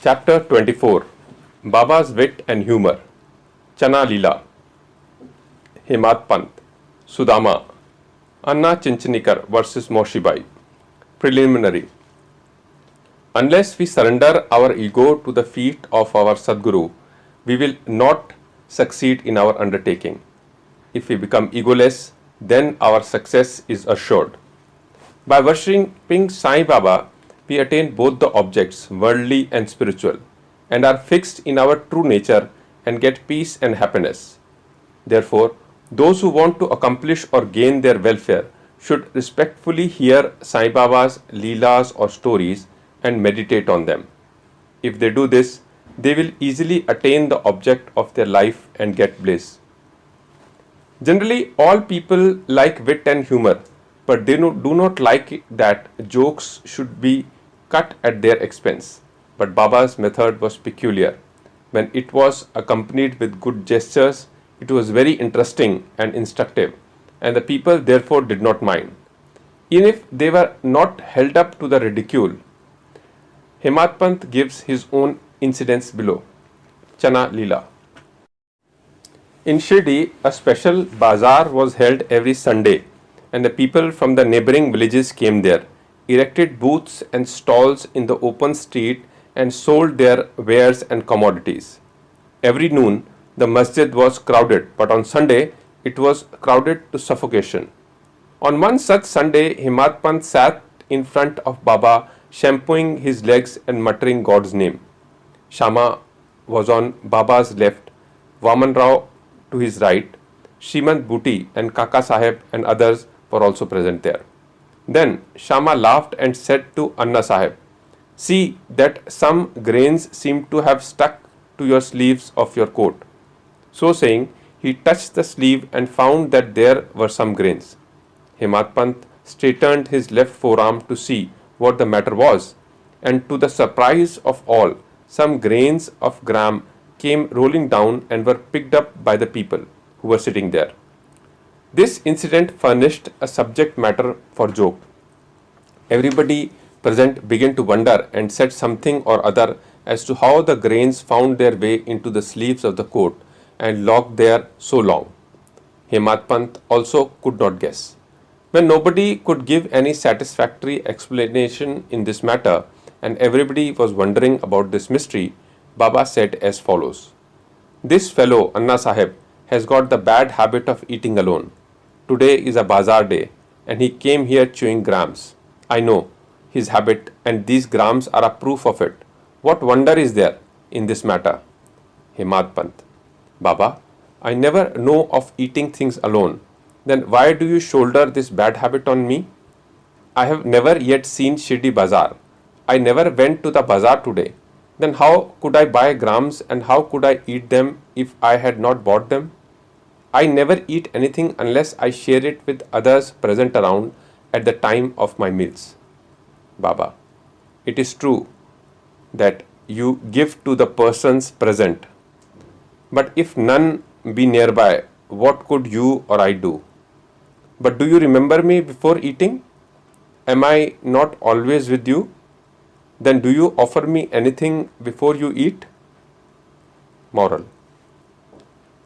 Chapter 24 Baba's Wit and Humor. Chana Leela. Hemat Pant. Sudama. Anna Chinchinikar versus Moshibai. Preliminary. Unless we surrender our ego to the feet of our Sadguru, we will not succeed in our undertaking. If we become egoless, then our success is assured. By worshipping Sai Baba, we attain both the objects, worldly and spiritual, and are fixed in our true nature and get peace and happiness. Therefore, those who want to accomplish or gain their welfare should respectfully hear Sai Baba's leelas or stories and meditate on them. If they do this, they will easily attain the object of their life and get bliss. Generally, all people like wit and humor, but they do not like that jokes should be cut at their expense. But Baba's method was peculiar. When it was accompanied with good gestures, it was very interesting and instructive, and the people therefore did not mind, even if they were not held up to the ridicule. Hemat Pant gives his own incidents below. Chana Leela. In Shirdi, a special bazaar was held every Sunday, and the people from the neighboring villages came there, erected booths and stalls in the open street, and sold their wares and commodities. Every noon, the masjid was crowded, but on Sunday, it was crowded to suffocation. On one such Sunday, Hemat Pant sat in front of Baba, shampooing his legs and muttering God's name. Shama was on Baba's left, Vaman Rao to his right, Shrimant Booty and Kaka Saheb and others were also present there. Then Shama laughed and said to Anna Saheb, "See that some grains seem to have stuck to your sleeves of your coat." So saying, he touched the sleeve and found that there were some grains. Hemat Pant straightened his left forearm to see what the matter was, and to the surprise of all, some grains of gram came rolling down and were picked up by the people who were sitting there. This incident furnished a subject matter for joke. Everybody present began to wonder and said something or other as to how the grains found their way into the sleeves of the coat and locked there so long. Hemat Pant also could not guess. When nobody could give any satisfactory explanation in this matter, and everybody was wondering about this mystery, Baba said as follows: "This fellow, Anna Saheb, has got the bad habit of eating alone. Today is a bazaar day, and he came here chewing grams. I know his habit, and these grams are a proof of it. What wonder is there in this matter?" Hemat Pant: "Baba, I never know of eating things alone. Then why do you shoulder this bad habit on me? I have never yet seen Shirdi Bazaar. I never went to the bazaar today. Then how could I buy grams and how could I eat them if I had not bought them? I never eat anything unless I share it with others present around at the time of my meals." Baba: "It is true that you give to the persons present, but if none be nearby, what could you or I do? But do you remember me before eating? Am I not always with you? Then do you offer me anything before you eat?" Moral.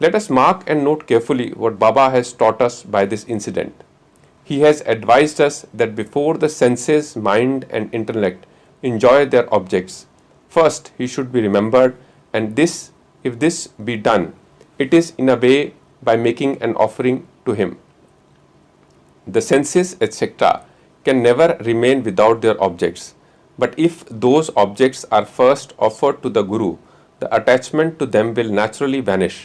Let us mark and note carefully what Baba has taught us by this incident. He has advised us that before the senses, mind and intellect enjoy their objects, first he should be remembered, and if this be done, it is in a way by making an offering to him. The senses, etc., can never remain without their objects, but if those objects are first offered to the Guru, the attachment to them will naturally vanish.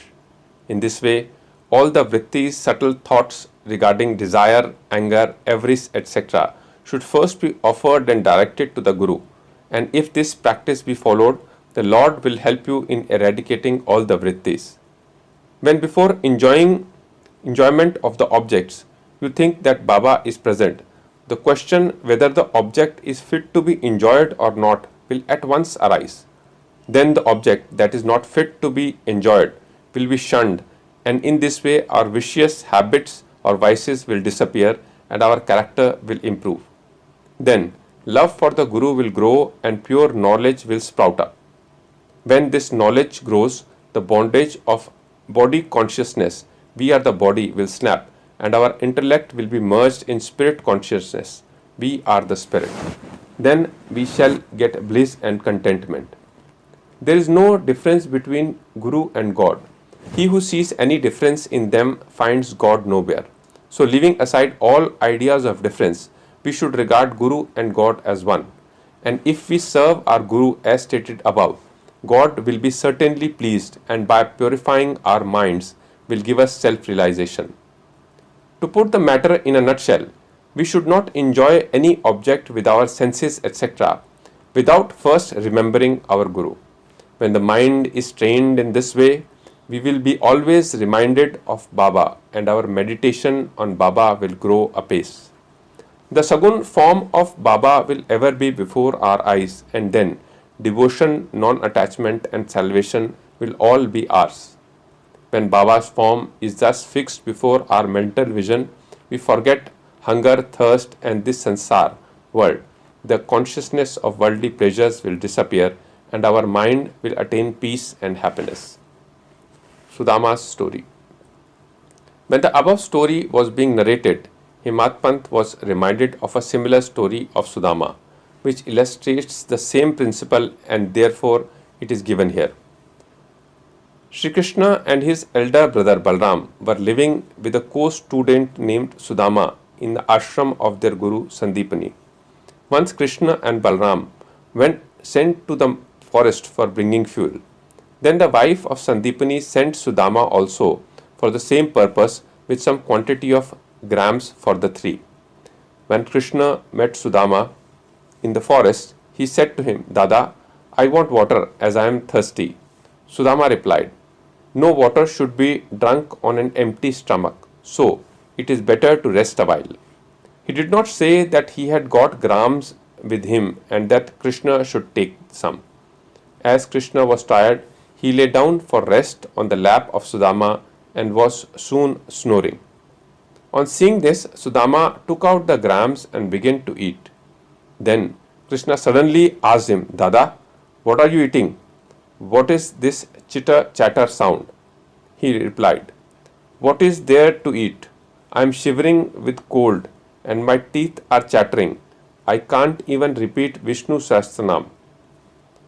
In this way, all the vrittis, subtle thoughts regarding desire, anger, avarice, etc., should first be offered and directed to the Guru, and if this practice be followed, the Lord will help you in eradicating all the vrittis. When before enjoyment of the objects, you think that Baba is present, the question whether the object is fit to be enjoyed or not will at once arise. Then the object that is not fit to be enjoyed will be shunned, and in this way our vicious habits or vices will disappear and our character will improve. Then love for the Guru will grow and pure knowledge will sprout up. When this knowledge grows, the bondage of body consciousness, we are the body, will snap, and our intellect will be merged in spirit consciousness, we are the spirit. Then we shall get bliss and contentment. There is no difference between Guru and God. He who sees any difference in them finds God nowhere. So, leaving aside all ideas of difference, we should regard Guru and God as one. And if we serve our Guru as stated above, God will be certainly pleased, and by purifying our minds will give us self-realization. To put the matter in a nutshell, we should not enjoy any object with our senses, etc., without first remembering our Guru. When the mind is trained in this way, we will be always reminded of Baba, and our meditation on Baba will grow apace. The Sagun form of Baba will ever be before our eyes, and then devotion, non-attachment and salvation will all be ours. When Baba's form is thus fixed before our mental vision, we forget hunger, thirst and this sansar world. The consciousness of worldly pleasures will disappear, and our mind will attain peace and happiness. Sudama's story. When the above story was being narrated, Himatpant was reminded of a similar story of Sudama, which illustrates the same principle, and therefore it is given here. Sri Krishna and his elder brother Balram were living with a co-student named Sudama in the ashram of their guru Sandipani. Once Krishna and Balram went sent to the forest for bringing fuel. Then the wife of Sandipani sent Sudama also for the same purpose with some quantity of grams for the three. When Krishna met Sudama in the forest, he said to him, Dada, I want water as I am thirsty. Sudama replied, No water should be drunk on an empty stomach, so it is better to rest a while. He did not say that he had got grams with him and that Krishna should take some. As Krishna was tired, he lay down for rest on the lap of Sudama and was soon snoring. On seeing this, Sudama took out the grams and began to eat. Then Krishna suddenly asked him, Dada, what are you eating? What is this chitter chatter sound? He replied, What is there to eat? I am shivering with cold and my teeth are chattering. I can't even repeat Vishnu Sahasranam.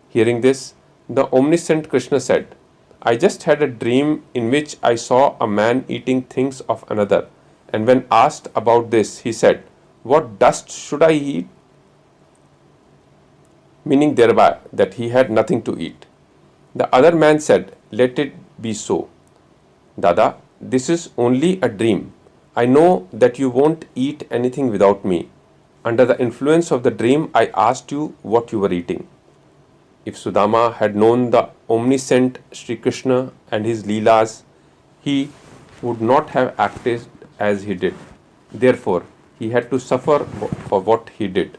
Hearing this, the omniscient Krishna said, I just had a dream in which I saw a man eating things of another, and when asked about this, he said, What dust should I eat? Meaning thereby that he had nothing to eat. The other man said, Let it be so. Dada, this is only a dream. I know that you won't eat anything without me. Under the influence of the dream, I asked you what you were eating. If Sudama had known the omniscient Sri Krishna and his leelas, he would not have acted as he did. Therefore, he had to suffer for what he did.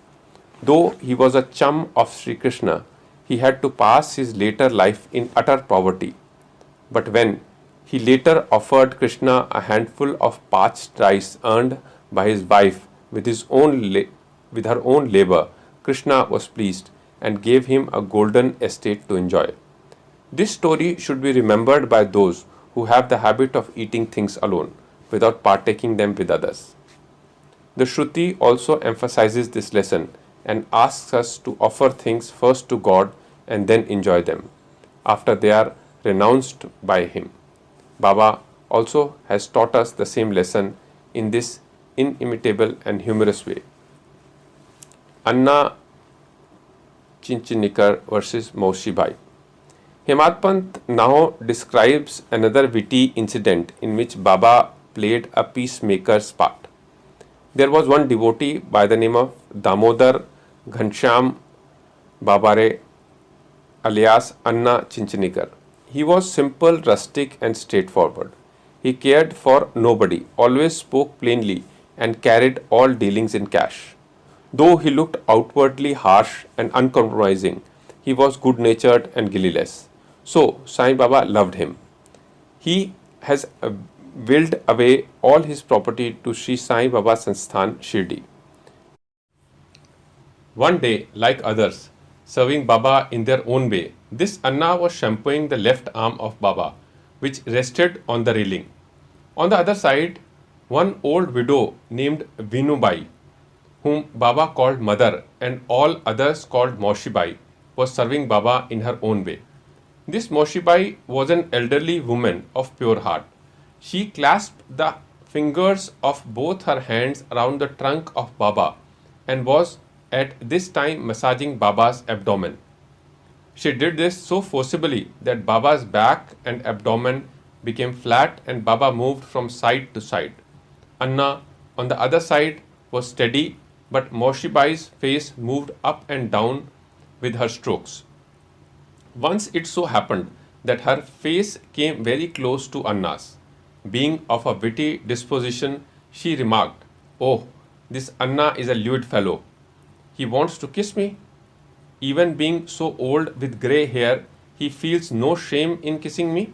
Though he was a chum of Sri Krishna, he had to pass his later life in utter poverty. But when he later offered Krishna a handful of parched rice earned by his wife with her own labor, Krishna was pleased and gave him a golden estate to enjoy. This story should be remembered by those who have the habit of eating things alone without partaking them with others. The Shruti also emphasizes this lesson and asks us to offer things first to God and then enjoy them after they are renounced by Him. Baba also has taught us the same lesson in this inimitable and humorous way. Anna Chinchinikar versus Maushi Bhai. Himatpant now describes another witty incident in which Baba played a peacemaker's part. There was one devotee by the name of Damodar Ghanshyam Babare alias Anna Chinchinikar. He was simple, rustic and straightforward. He cared for nobody, always spoke plainly and carried all dealings in cash. Though he looked outwardly harsh and uncompromising, he was good-natured and guileless. So Sai Baba loved him. He has willed away all his property to Sri Sai Baba Sansthan, Shirdi. One day, like others, serving Baba in their own way. This Anna was shampooing the left arm of Baba, which rested on the railing. On the other side, one old widow named Vinubai, whom Baba called mother and all others called Moshibai, was serving Baba in her own way. This Moshibai was an elderly woman of pure heart. She clasped the fingers of both her hands around the trunk of Baba and was at this time massaging Baba's abdomen. She did this so forcibly that Baba's back and abdomen became flat and Baba moved from side to side. Anna, on the other side, was steady, but Moshibai's face moved up and down with her strokes. Once it so happened that her face came very close to Anna's. Being of a witty disposition, she remarked, "Oh, this Anna is a lewd fellow. He wants to kiss me. Even being so old with grey hair, he feels no shame in kissing me."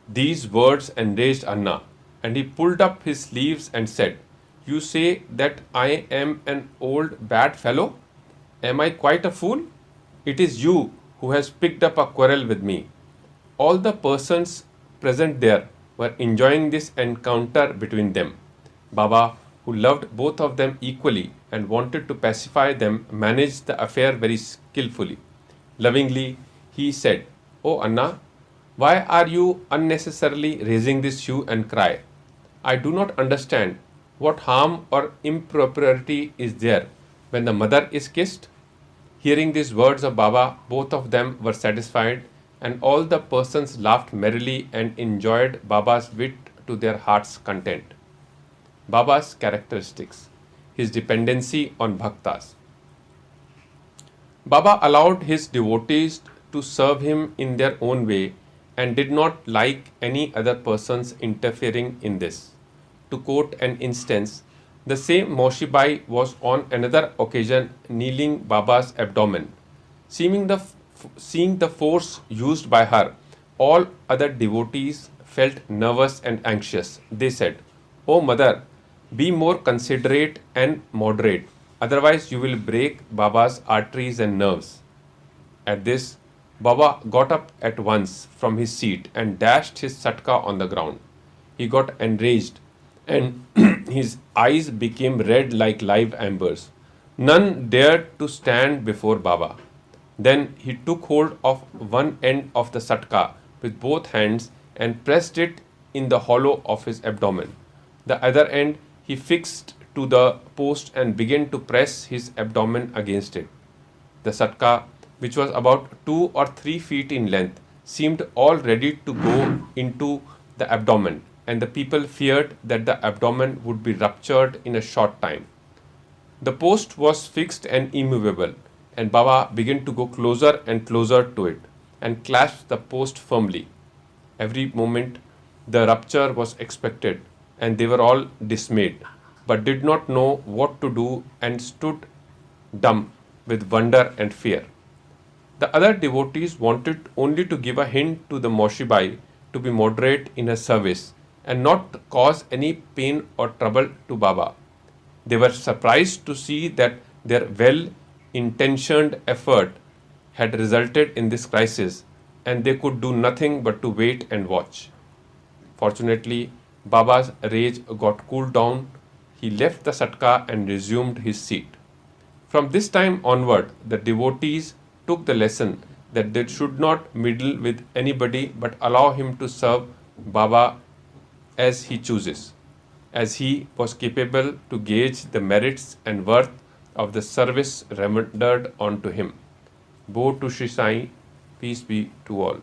These words enraged Anna, and he pulled up his sleeves and said, "You say that I am an old bad fellow? Am I quite a fool? It is you who has picked up a quarrel with me." All the persons present there were enjoying this encounter between them. Baba, who loved both of them equally and wanted to pacify them, managed the affair very skillfully. Lovingly, he said, "Oh Anna, why are you unnecessarily raising this hue and cry? I do not understand what harm or impropriety is there when the mother is kissed." Hearing these words of Baba, both of them were satisfied, and all the persons laughed merrily and enjoyed Baba's wit to their heart's content. Baba's characteristics: his dependency on bhaktas. Baba allowed his devotees to serve him in their own way and did not like any other persons interfering in this. To quote an instance, the same Moshibai was on another occasion kneeling Baba's abdomen. Seeing the force used by her, all other devotees felt nervous and anxious. They said, "O mother, be more considerate and moderate, otherwise you will break Baba's arteries and nerves." At this, Baba got up at once from his seat and dashed his satka on the ground. He got enraged and his eyes became red like live embers. None dared to stand before Baba. Then he took hold of one end of the satka with both hands and pressed it in the hollow of his abdomen. The other end he fixed to the post and began to press his abdomen against it. The satka, which was about 2 or 3 feet in length, seemed all ready to go into the abdomen, and the people feared that the abdomen would be ruptured in a short time. The post was fixed and immovable, and Baba began to go closer and closer to it and clasped the post firmly. Every moment the rupture was expected, and they were all dismayed, but did not know what to do and stood dumb with wonder and fear. The other devotees wanted only to give a hint to the Moshibai to be moderate in her service and not cause any pain or trouble to Baba. They were surprised to see that their well-intentioned effort had resulted in this crisis, and they could do nothing but to wait and watch. Fortunately, Baba's rage got cooled down. He left the satka and resumed his seat. From this time onward, the devotees took the lesson that they should not meddle with anybody but allow him to serve Baba as he chooses, as he was capable to gauge the merits and worth of the service rendered unto him. Bo to Shri Sai, peace be to all.